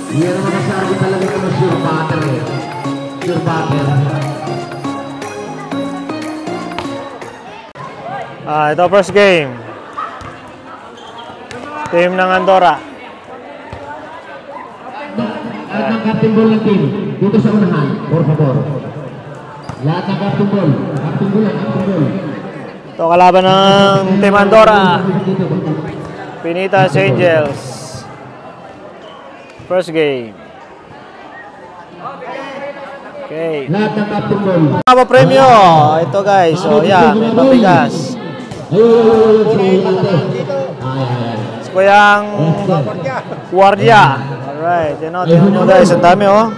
Yan ang masasabi talaga ng sure butter. Sure butter. Ito first game. Team ng Andorra. Lahat ng captain ball ng team dito sa unahan, por favor. Lahat ng captain ball. Captain ball lang, captain ball. Ito kalaban ng Team Andorra. Pinitas Angels. First game. Okay. Lahat ng captain ball. Mga premyo. Ito guys. So yan, may pabigas. Si Kuyang Guardia. Alright. Tingnan nyo guys. Ang dami oh.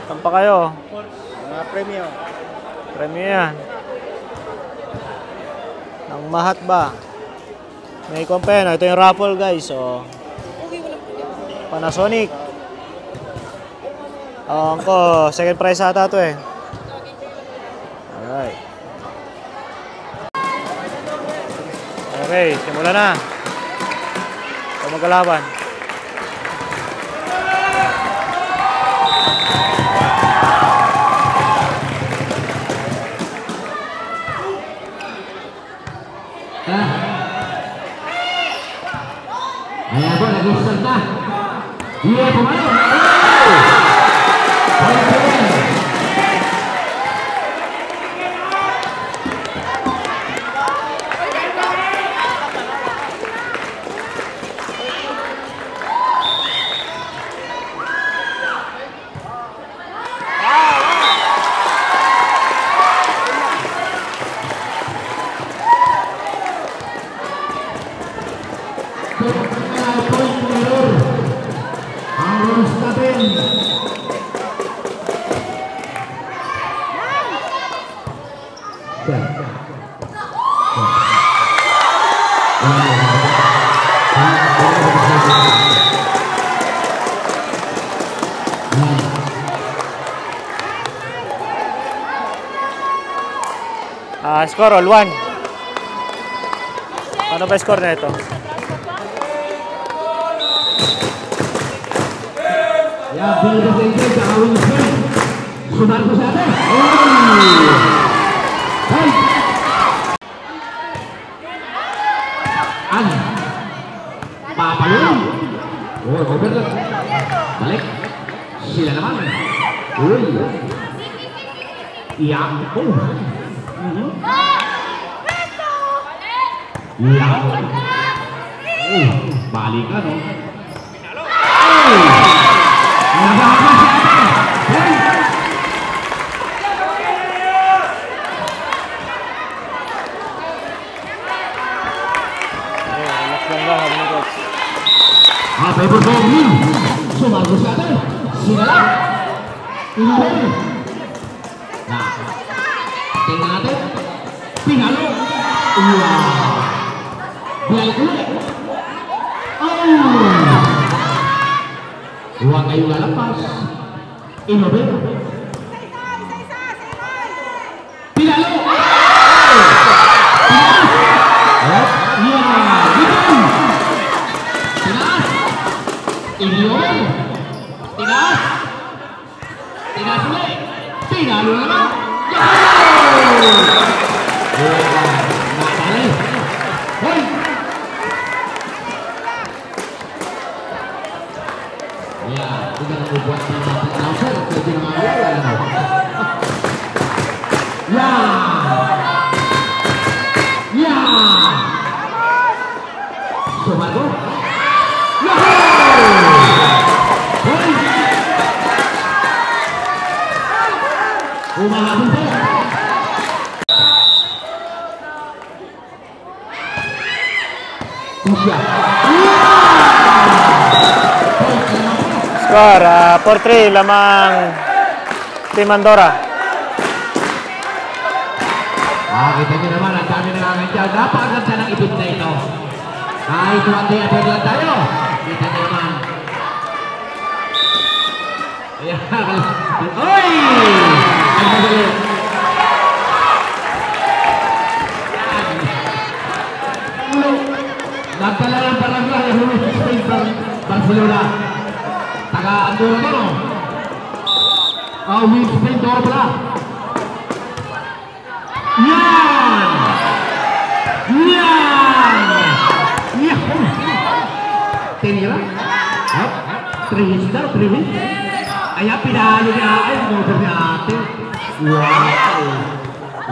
Saan pa kayo? Mga premyo. Premyo yan. Ang mahat ba? May kompen. Ito yung raffle guys. So, Panasonic. Ko, second prize ata ito eh. Alright. Okay, simulan na. Ito magkalaban. Ayan po, nag-start na. Iya, pumalo. Score all 1. Ano ba score na ito? Ya, balik ke sini, jauh sekali. Sunar ke sana. Hai. An. Papalun. Oh, over lah. Balik. Sila naman. Uy. Iya. Oh. Iya. Balikan oh. Apa yang berbunyi? Sumargo sa atin. Sinala. Inuhuli. Nah, tingnan natin. Pinalo. Wow. Balik ulit. Huwag kayong lalapas. Inobel. Pinalo. Inobel. Tinas. Tinas ulit. Pinalo naman. Nakali. Hoy. Ya, tinggal membuat transfer ke tim awal. Ya. Ya. Sumargo. Score 4-3 lamang Team Andorra. Kita nyo naman ang dami nangangadyaw. Napakaganda ng ibig na ito. Kahit one-day lang tayo. Kita nyo naman. Oy! Ang magaling. Nagdala ng barangay. Barcelona. Naka-ando na no? Wing spin door pala. Yan! Yan! Yan! Tinira. Up. 3 hits daw, 3 hits. Kaya pinalo niya ay over niya ate. Wow!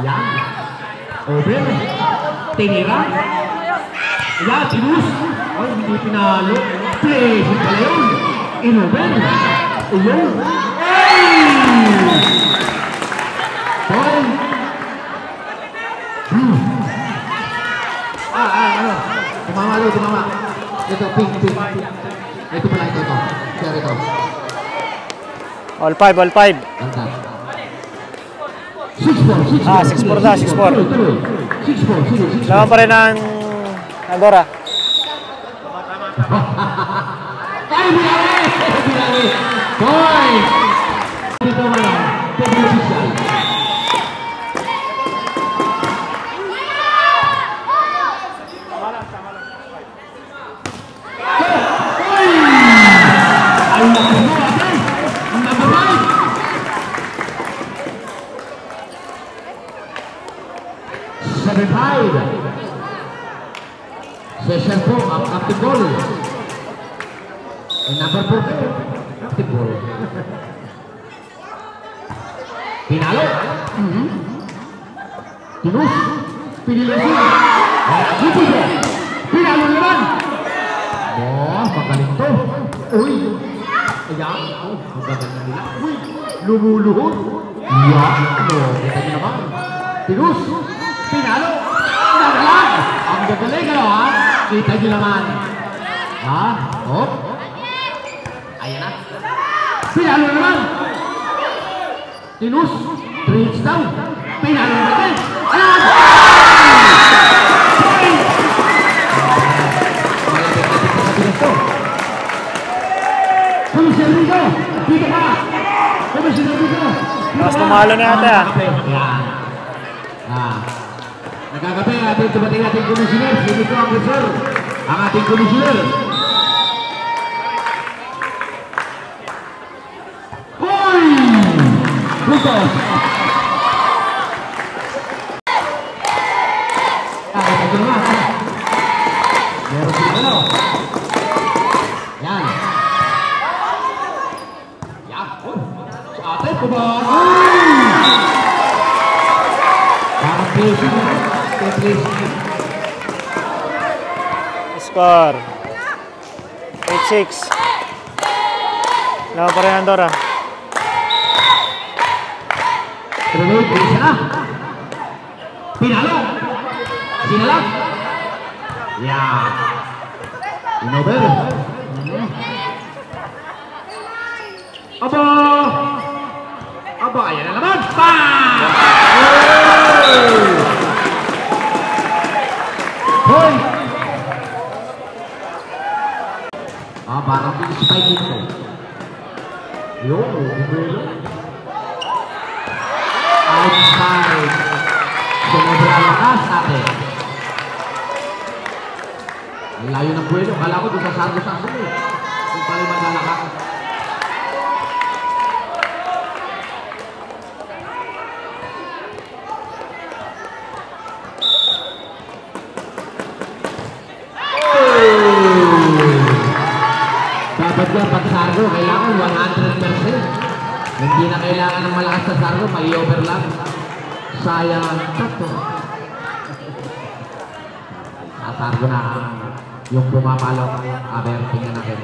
Yan. Over. Tinira. Yan, tinus. Ay, hindi pinalo. Play. Pala yun. Inover. Ayun. Ano? Tumama. Ito, pink. Ito pala, ito. Share ito. All 5. 6-4 na, 6-4. Laban pa rin ang Andorra. Ay, binali! Point! Dito mo lang, pag-official. Ay, lakas mo ate! Number 5. 7-5. Session 4, active goal. And number 4, active goal. Pinalo. Tinus. Pinilisin. Pinalo naman. Magaling to. Uy. Ayan. Magaling na nila. Uy. Lumuluhod. Yan. Kita niyo naman. Tinus. Pinalo. Nagalang. Ang gagaling ano ha. Kita niyo naman. Ha? Oh. Ayan na. Pinalo naman. Tinus. 3 hits down. Pinalo naman. Ayan! Komisyon Rico! Dito ka! Komisyon Rico! Mas tumalo na yata. Ayan. Nagkakape ating dumating ating komisyoner. Sino ito ang reserve? Ang ating komisyoner. Uy! Lucas! Meron sila ano? Yan. Yan. Sa atin, kumang. Parang placing. Score 8-6. Laban pa rin ang Andorra. Trelay, isa na. Pinalo. Sinalag. Yan. Inover. Aba, ayan na naman. Bang! Hoy! Parang pinisipay dito. Yun, bumelo. Outside. Sumobra lakas natin. Ang layo ng buwelo. Kala ko doon sa sargo-sargo eh. Kung pala maglalakak. Dapat yan pag sargo, kailangan 100%. Hindi na kailangan ng malakas sa sargo, may over lang. Sayang ang tato. Sa sargo na yung pumapalo, tingnan natin.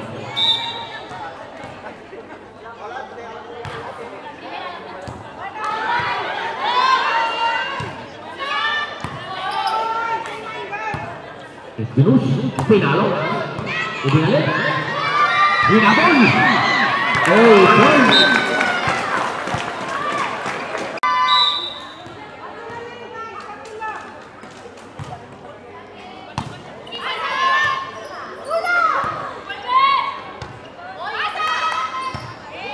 Pinus, pinalo, ibinalik. Hinabol! Oh, point!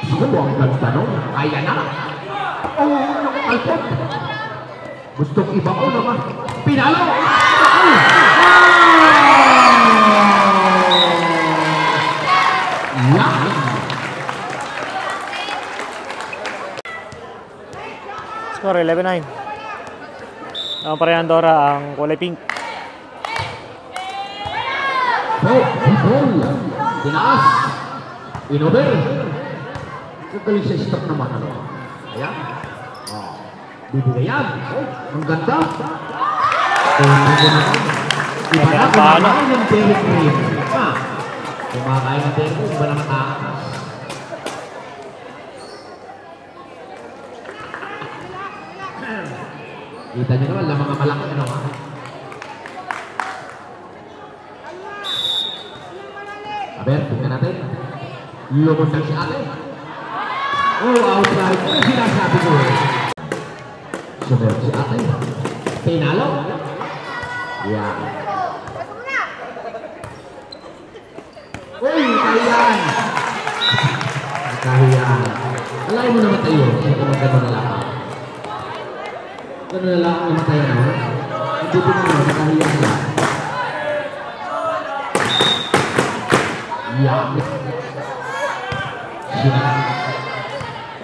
Siguro ang ganda nun. Ayan na. Oh, nakalpot. Gustong iba ko naman. Pinalo! Score 11-9. Naman pa rin Andorra ang kulay pink. Ball. Tinaas. Inover. Magaling sa stop naman. Ayan. Bibigay yan. Ang ganda. Iba na kumakain ng Derek Green. Kumakain ng Derek Green. Iba na matakas. Kita nyo naman lang mga malaki. Ano nga? Aber, tingnan natin. Lumot lang si ate. Outside. Ano sinasabi ko eh? Sumer si ate. Pinalo. Yan. Kahiyan. Kahiyan. Alay mo naman tayo. Sa kumagano na lang. Gano'n na lang ang namatay na. Hindi po naman. Kahiyan lang. Yan. Sinan.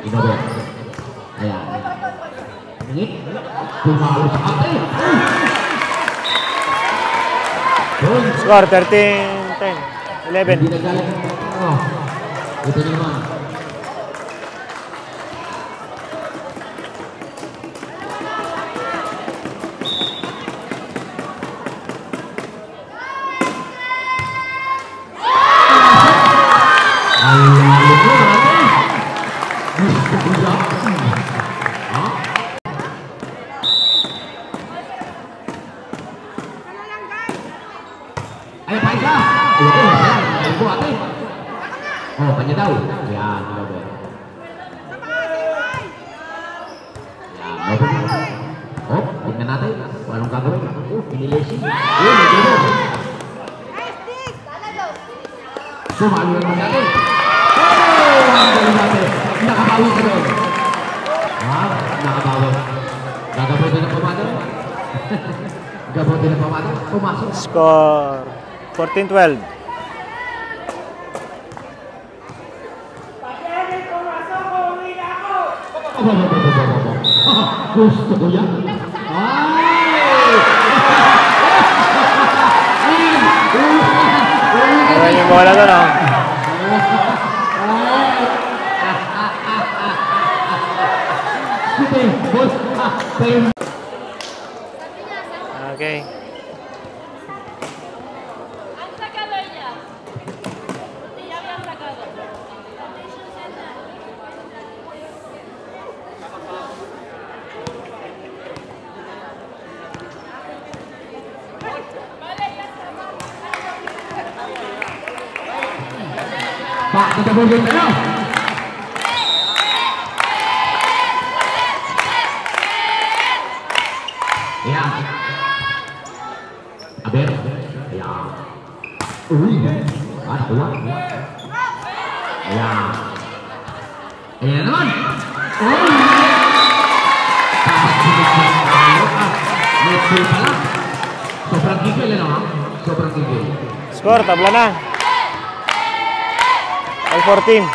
Inover. Ayan. Ingit. Tumalo sa ate. Score 13-10. 11. Hindi nagalit. Ito naman. Kanya daw. Yan, Robert. Yan, Robert. Tingnan natin. Kung anong gagawin. Pinilesi. Nagano. Sumalo naman natin. Ang galing natin. Nakabawi ka doon. Nakabawi. Gagabuti ng pamada. Gagabuti ng pamada. Pumasok. Score 14-12. Gusto ko yan. Ayan yung bola doon, oh. Okay. Han sacado ella. Sí, ya habían sacado. Pak, kita boleh tayo. Ya. Aber. Ya. Ada kuat. Ya. Ayan naman. Medyo pala. Sobrang gigil, ano? Sobrang gigil. Score, tabla na. 14.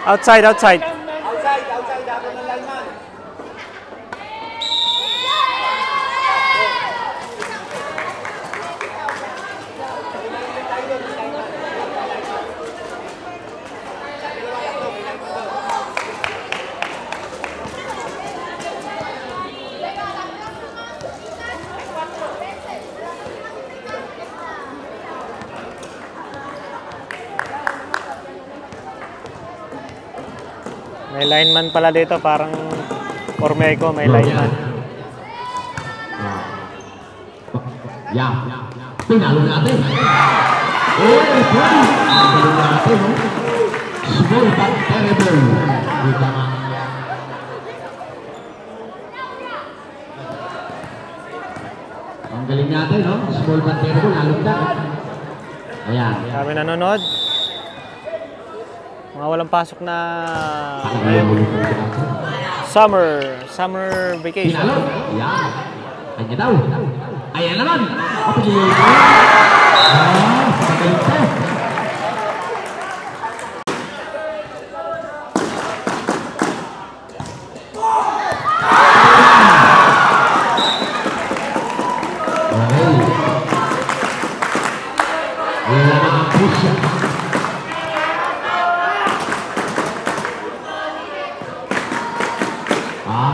Outside. Outside ako ng lineman. May lineman pala dito, parang Ormeco, may lineman. Yan. Pinalo natin. Pinalo natin. Small but terrible. Dito nga. Ang galing natin, no? Small but terrible. Nalugdan. Ayan. Kami nanonood. Mga walang pasok na summer vacation. Pinalo. Ayan. Kanya daw. Ayan naman. Kapag-iwan ko. Magaling po. Okay. Wala na ang push.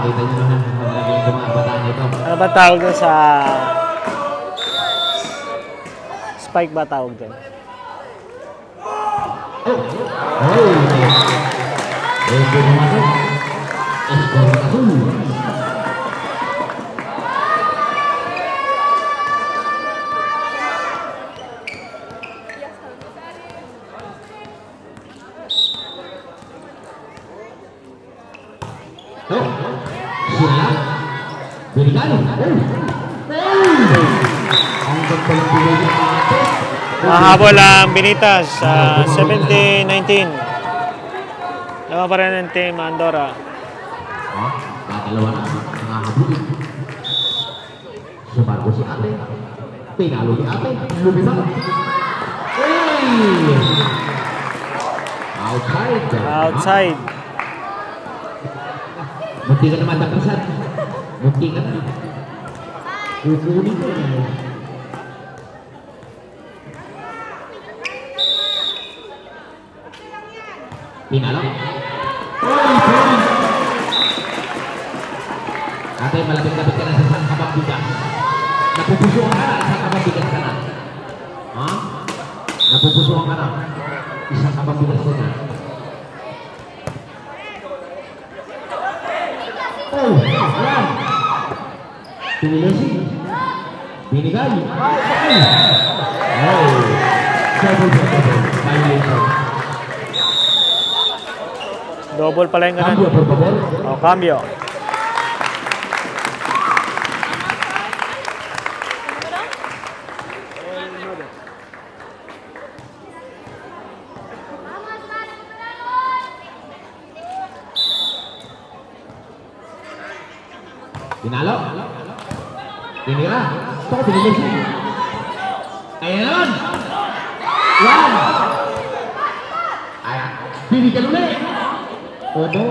Kita nyo naman ang gumabataan ito. Ano ba tawag dun sa... Spike ba tawag dun? Ito naman ito. Escort azul. Sila. Binigan. Ang pagpagpili natin. Mahabol ang Binitas sa 17-19. Laban pa rin ng team Andorra. Kakalawa na mga habul. Sumarko si ate. Pinalo ni ate. Lumibang. Outside. Munti ka naman dapasan. Munti ka na. Kukunin ko na. Pinalo. Ate, malapit-lapit ka na sa isang kabang bigas. Napupusuan ka na, isang kabang bigas ka na. Ha? Napupusuan ka na, isang kabang bigas ka na. Ayan. Pinilisi. Binigay. Double pala yung ganun. Cambio, por favor. O, cambio. Pinalo. Pinira. Ito ko pinilisi. Ayan naman. Yan. Ayan. Binigyan ulit. Obo.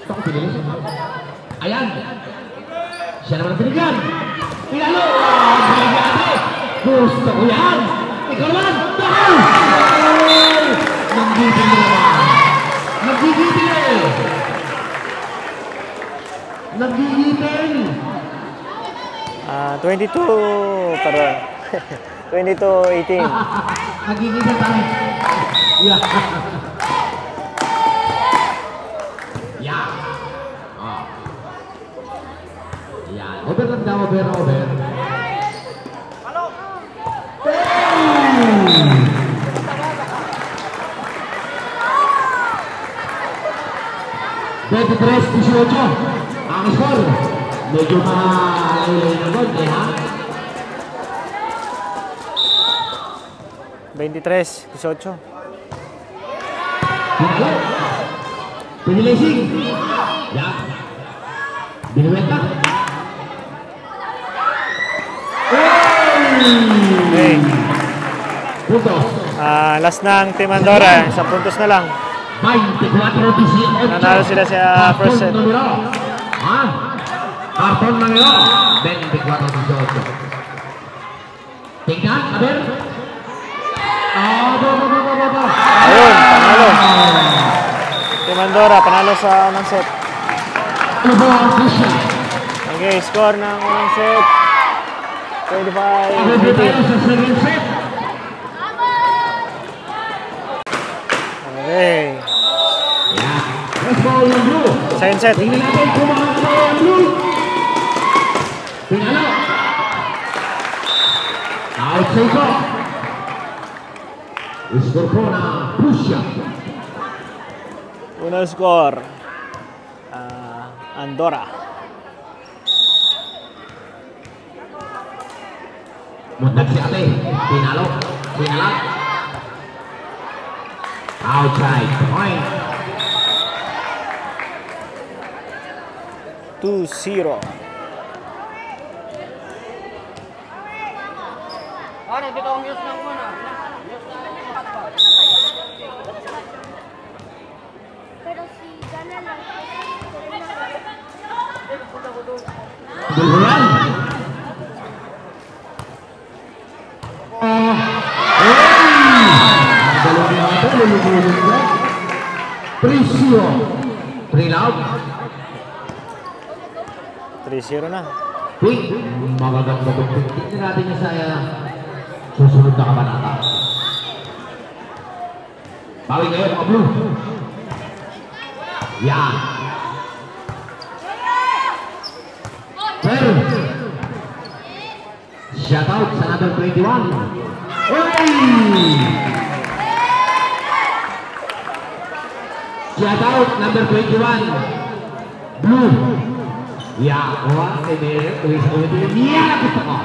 Ito ko pinilisi. Ayan. Siya naman ang binigyan. Pinalo. Binigyan natin. Gusto ko yan. Ikaw naman. Dahil. Nagiging naman. Nagiging Nagigipin! 22, pardon. 22-18. Nagigipin tayo. Yeah. Yeah. Oh. Yan. Over lang daw, over. Halo! 23-18. Ang score, medyo malayo-layo na doon, ha? 23-18. Pinilising. Yan. Binuwenta. Okay. Puntos. Last na ang team Andorra. 10 puntos na lang. 24-18. Nanalo sila sa first set. Karton numero 24-18. Tingnan, a ver. Ayun, panalo. Team Andorra, panalo sa unang set. Okay, score ng unang set. 25-18. Okay. Yeah. Let's go. Second set. Tingnan natin kung makakasaya ang blue. Pinalo. Outside ko. Score po na Prussia. Unang score. Andorra. Mundag si ate. Pinalo. Pinalo. Outside. Point. 2-0. Ano, dito ang news ng una. Pero si Gana lang. Duluan. Dalawang natin, lulubulin ka. Prisio. 3 love. 3-0 na. Quick. Magaganda po. Tingnan natin yung sa susunod na kabanata. Bawi kayo mga blue. Yan. Pero, shout out sa number 21. Oy! Shout out number 21. Blue. Yeah, wah, ini tulis dia kita kok.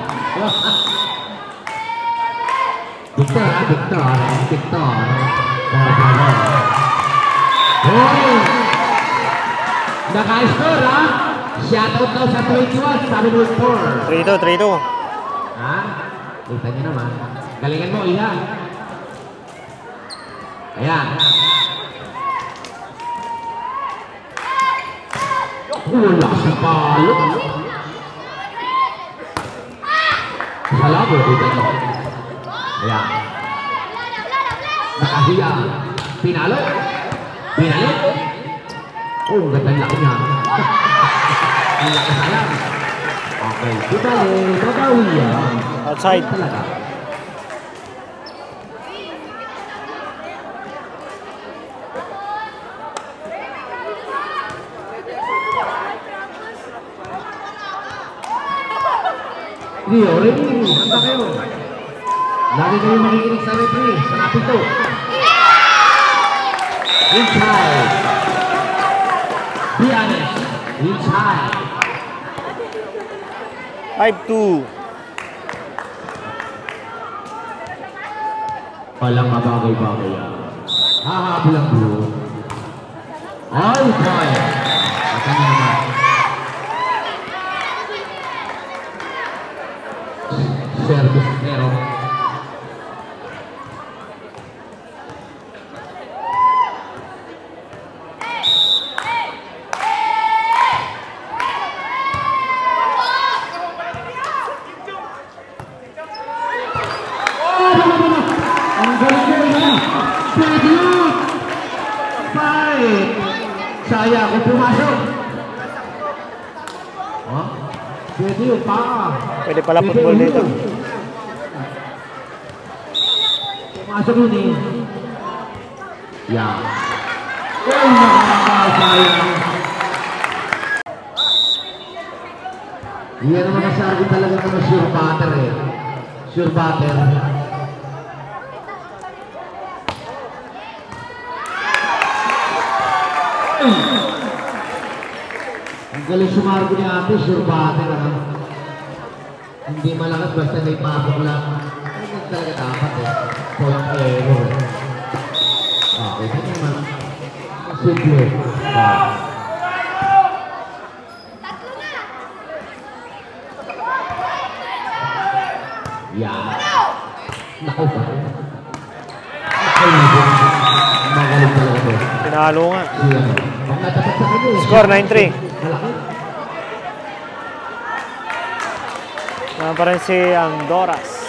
Victor, Victor, Victor. Oh, naka-score ha? Shout out daw sa 21, sabi mo 4. 3-2, 3-2. Ha? Kita nyo naman. Galingan mo, Iha. Ayan. Wala sa palo. Sa labo, kita nyo. Ayan. Nakahiya. Pinalo. Pinalo. Oh, ganda laki niya. Ang laki sayang. Okay, babawi yan. Outside. Talaga. Hindi, referee. Handa kayo. Lagi kayo makikinig sa referee. Sa napito. Inside. Be honest. Inside. 5-2. Walang mabagay-bagay yan. Hahabol ang blue. All time. At ano naman. Service meron. Ang galing na. Pwede yun. Fight. Saya ako pumasok. Oh? Pwede yun pa. Pwede pala football dito. Pumasok yun eh. Yan. Oh, nakakasayang. Yan naman nasabi talaga naman sure butter eh. Sure butter. Ang galing sumargo ni ate, sure butter ah. Hindi malakas basta may pasok lang. Hindi talaga dapat eh. Point error eh. Okay, ito naman. Simple. Yan. Naku ba? Magaling talaga to. Pinalo nga. Siya. Ang natapat sa kanya eh. Score 9-3. Malaki. Naman pa rin si Andoras.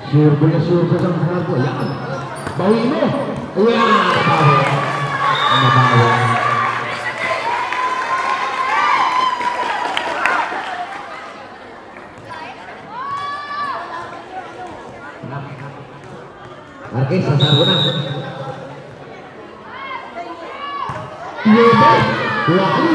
Sure ko na sure ko sa mga ko. Yan. Bawi mo. Yan. Nabawi. Nabawi. Marquez, sasarbo na. Yebe, Wali.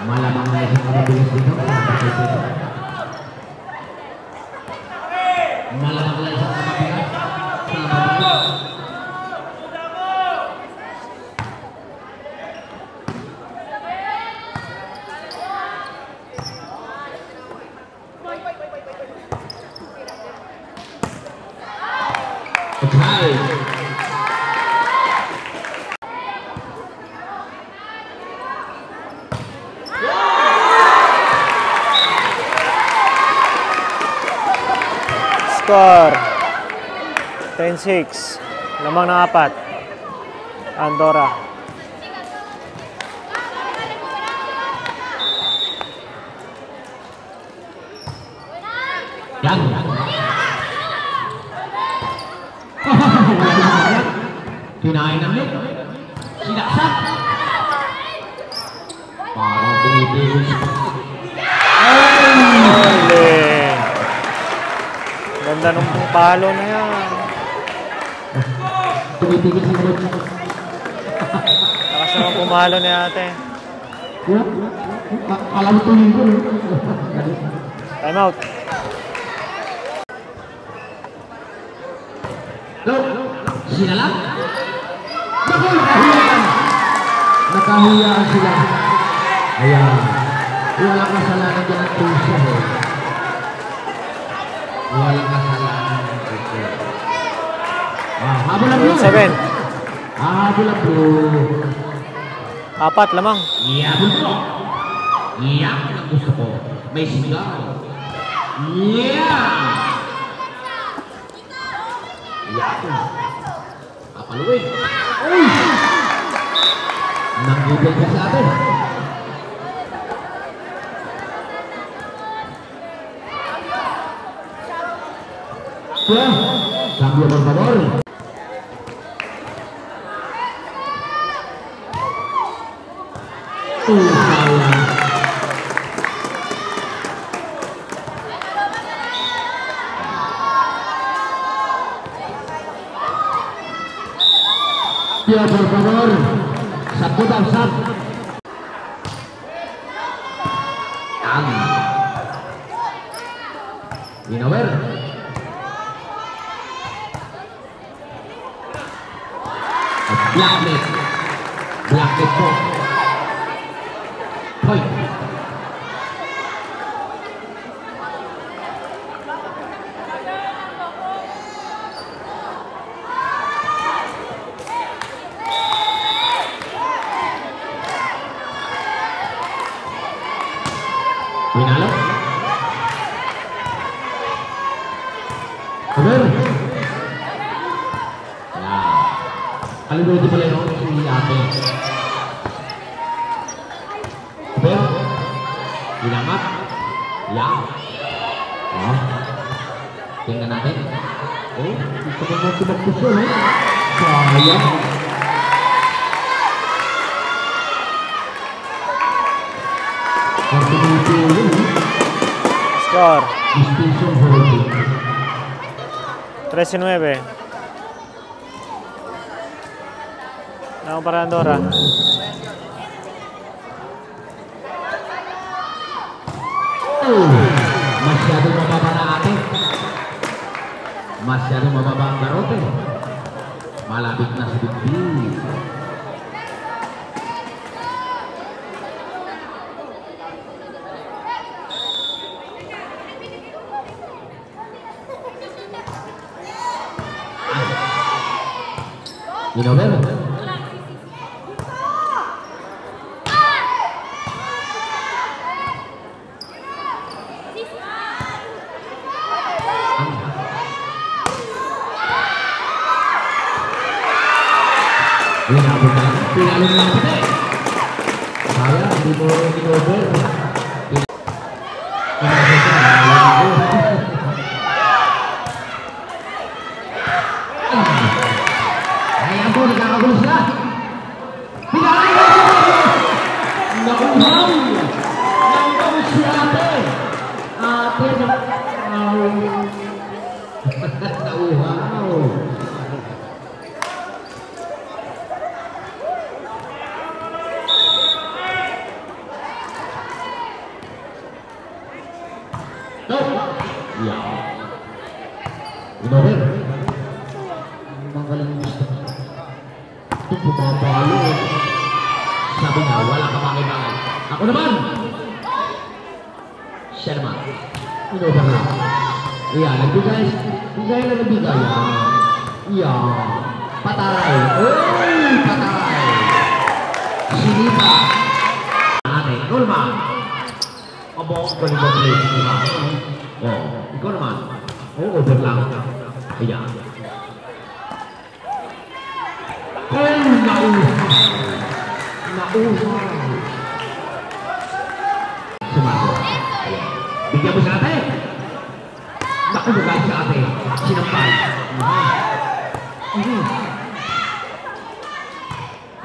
Malamang na isang mabilis dito. Malamang na isang mabilis. Score 10-6. Lamang ng 4. Andorra. Yan. Kinain ng lit. Sinaksak. Parang tumipigil siya. Ganda nung palo na yan. Tumipigil si coach. Lakas naman pumalo ni ate. Alam mo tuloy ko. Time out. Sila lang. Nakahuyaan sila. Ayan. Walang kasalanan dyan ang puso. Walang kasalanan ng puso. Habol ang blue. 7. Habol ang blue. 4 lamang. Habol ko. Yan ang gusto ko. May sigaw. Yan. Kapaluin. Uy! Nanggugol ka sa atin. Cambio por favor. Ya, por favor, satu dan satu. Inover. Blacknet po. Point. Pinalo. Over. Kalimutan pala yung si ate. Over. Ilamat. Yang. Oh. Tingnan natin. Oh, gusto ko mo tumakpuso, no? Sayang. Score Distinction holding. 13-9. Lamang para Andorra. Masyadong mababa na ate. Masyadong mababa ang garote. Malapit na sa dibdib. Inover. Pinalo lang pati. Saya, hindi mo inover. Ayan po, nagkakagulo sila. Pinalo! No! nauhaw! Nauhaw si ate! Ate, nauhaw! Inover. Magaling gusto. Ito pumapalo. Sabi nga, wala ka makibangan. Ako naman! Siya naman. Inover lang. Iyan, nagbigay na nagbigay. Iyan. Patay. Uy! Patay. Sinipa. Ate, ikaw naman. Abo, galing ba play? Ikaw naman. Over lang. Ayan. Nauhaw. Sumago. Bigyan mo sa ate. Nakulugay sa ate. Sinampal.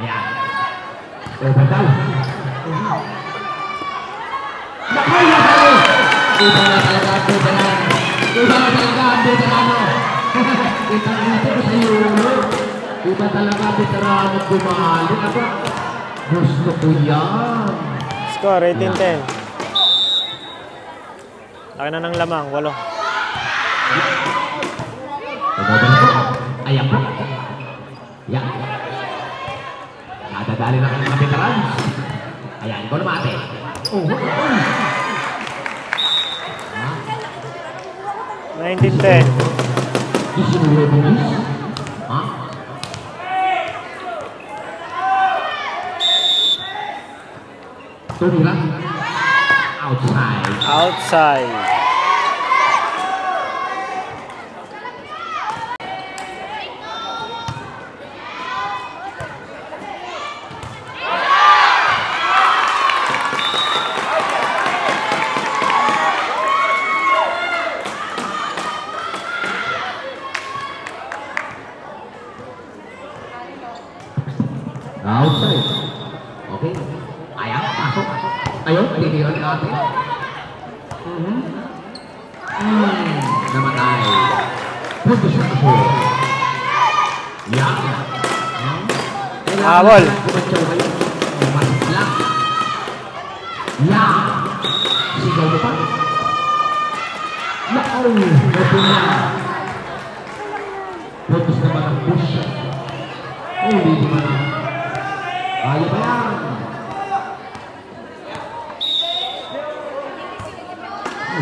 Ayan. Over daw. Nakaya tayo. Iba na talaga ang veteran. Iba na talaga ang veterano. Ito ko sa iyo. Iba talaga ang veterano bumali. Ako, gusto ko yan. Score, 18-10. Laki na ng lamang, 8. Ayan po. Ayan. Nadadali na kayo mga veterans. Ayan, ikaw naman ate. Oh, 19-10. Ha? Tumira. Outside. Outside. Outside. Okay. Ayaw, pasok. Ayaw, tinira ni ate. Namatay. Punto siya ako. Yan. Habol. Kumatsaw kayo. Maslang. Yan. Sigaw mo pa. Nakaw. Open yan. Puntos naman ang push. Uli naman ang kaya ba yan?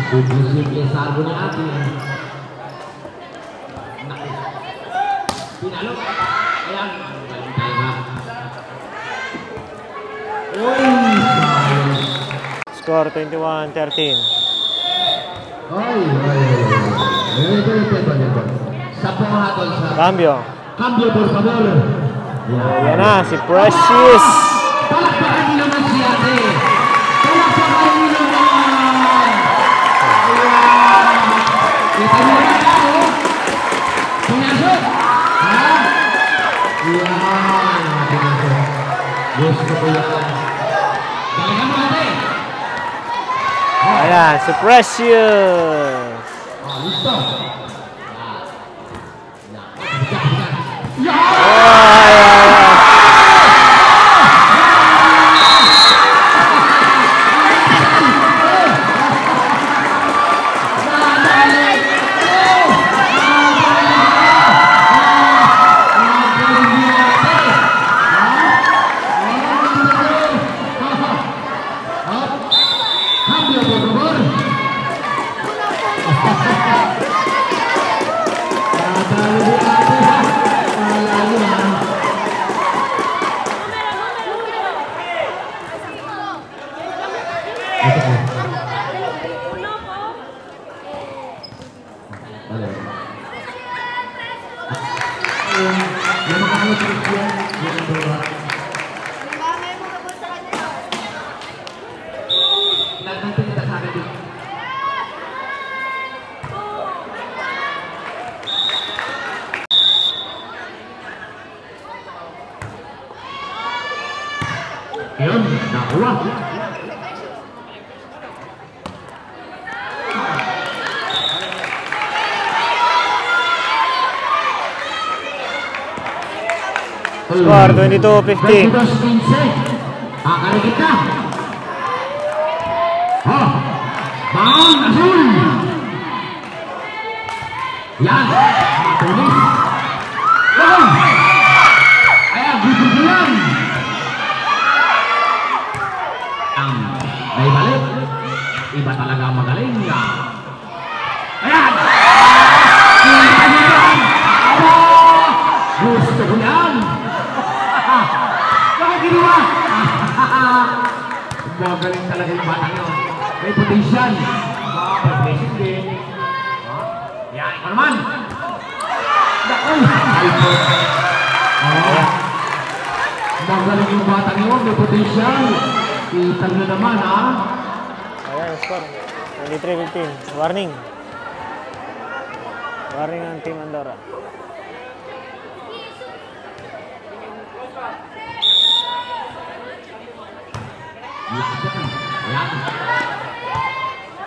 Simple-simple sargo ni ate. Pinalo. Ayan. Galing tayo na. Uy! Score, 21-13. Ay. Sa pangatol sa... Cambio. Cambio, por favor. Yan na, si Precious. Palakpakan niyo naman si ate. Palakpakan niyo naman. Ayan. Kita niyo na ako. Punyasok. Ha? Yan. Gusto ko yan. Galingan mo ate. Ayan, si Precious. Listo. Yun, nakuha. Score 22-15. 22-15. Kakarikit na. Oh, Baon Azul. Yan, matulis. Oh, kaya gusto yan. May balik. Iba talaga magaling niya. Ayan! Kita niyo yan! Aba! Gusto ko yan! Bakit ginawa? Magaling talaga yung batang yun. May potential. May potential din. Yan, ikaw naman! Ay! Magaling yung batang yun. May potential. Kita nyo naman, ha? Ayan, score. 23-15. Warning. Warning ang Team Andorra. Ayan.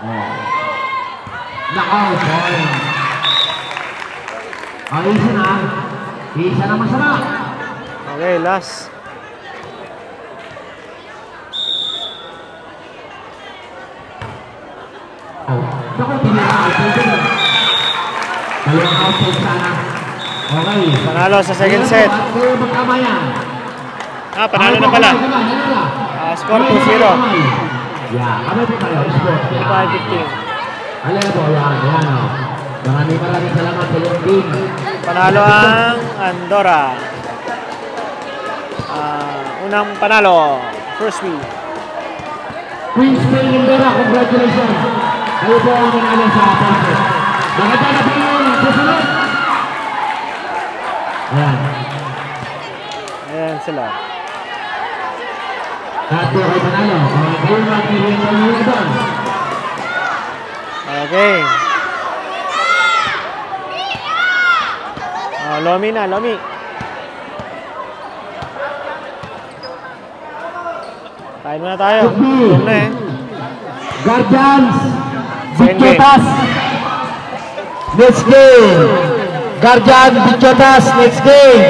Oh. Nakaw, point. Oh, isa na. Isa na masarap. Okay, last. Naku, tinira-out po din. Dalawang out po sana. Okay. Panalo sa second set. At magkamayan. Panalo na pala. Score 2-0. Yeah, kami po kayo. Score. 5-15. Alam po, yan. Maraming salamat sa iyong team. Panalo ang Andorra. Unang panalo. First week. Queen Spain Andorra, congratulations. Kayo po ang manalo sa Apache. Maganda na po yung susunod. Ayan. Ayan sila. Lahat po kayo panalo. Kayo mag-iwin na nyo doon. Okay. Lomi na, Lomi. Kain muna tayo. Tulong na eh. Guardians, Second game. Bichotas. Next game. Guardian, Bichotas, next game.